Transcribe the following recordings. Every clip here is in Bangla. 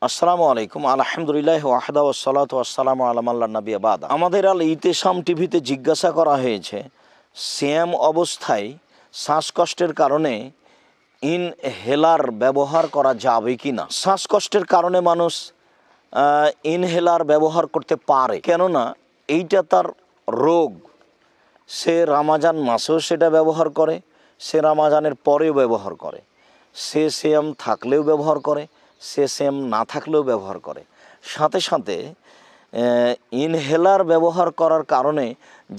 আসসালামু আলাইকুম, আলহামদুলিল্লাহ ওয়াহদা ওয়াসসালাতু ওয়াসসালামু আলা মান লা নাবিয়্যা বা'দা। আমাদের আল ইতিসাম টিভিতে জিজ্ঞাসা করা হয়েছে, সিয়াম অবস্থায় শ্বাসকষ্টের কারণে ইনহেলার ব্যবহার করা যাবে কি না। শ্বাসকষ্টের কারণে মানুষ ইনহেলার ব্যবহার করতে পারে, কেননা এইটা তার রোগ। সে রামাজান মাসেও সেটা ব্যবহার করে, সে রামাজানের পরেও ব্যবহার করে, সে সিয়াম থাকলেও ব্যবহার করে, সে সিয়াম না থাকলেও ব্যবহার করে। সাথে সাথে ইনহেলার ব্যবহার করার কারণে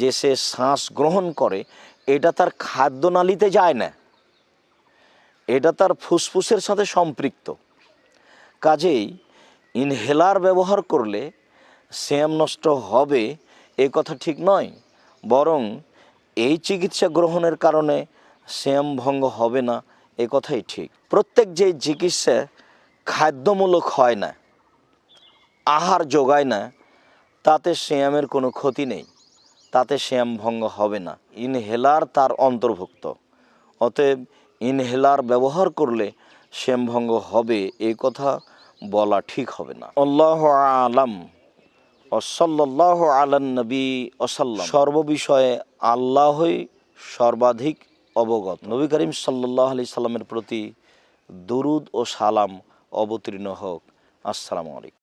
যে সে শ্বাস গ্রহণ করে, এটা তার খাদ্যনালীতে যায় না, এটা তার ফুসফুসের সাথে সম্পৃক্ত। কাজেই ইনহেলার ব্যবহার করলে সিয়াম নষ্ট হবে এ কথা ঠিক নয়, বরং এই চিকিৎসা গ্রহণের কারণে সিয়াম ভঙ্গ হবে না এ কথাই ঠিক। প্রত্যেক যে চিকিৎসা খাদ্যমূলক হয় না, আহার যোগায় না, তাতে সিয়ামের কোনো ক্ষতি নেই, তাতে সিয়াম ভঙ্গ হবে না। ইনহেলার তার অন্তর্ভুক্ত, অতএব ইনহেলার ব্যবহার করলে সিয়াম ভঙ্গ হবে এই কথা বলা ঠিক হবে না। আল্লাহু আলাম ও সাল্লাল্লাহু আলান নবী ওয়াসাল্লাম। সর্ববিষয়ে আল্লাহই সর্বাধিক অবগত। নবী করিম সাল্লাল্লাহু আলাইহি সাল্লামের প্রতি দুরুদ ও সালাম অবতীর্ণ হোক। আসসালামু আলাইকুম।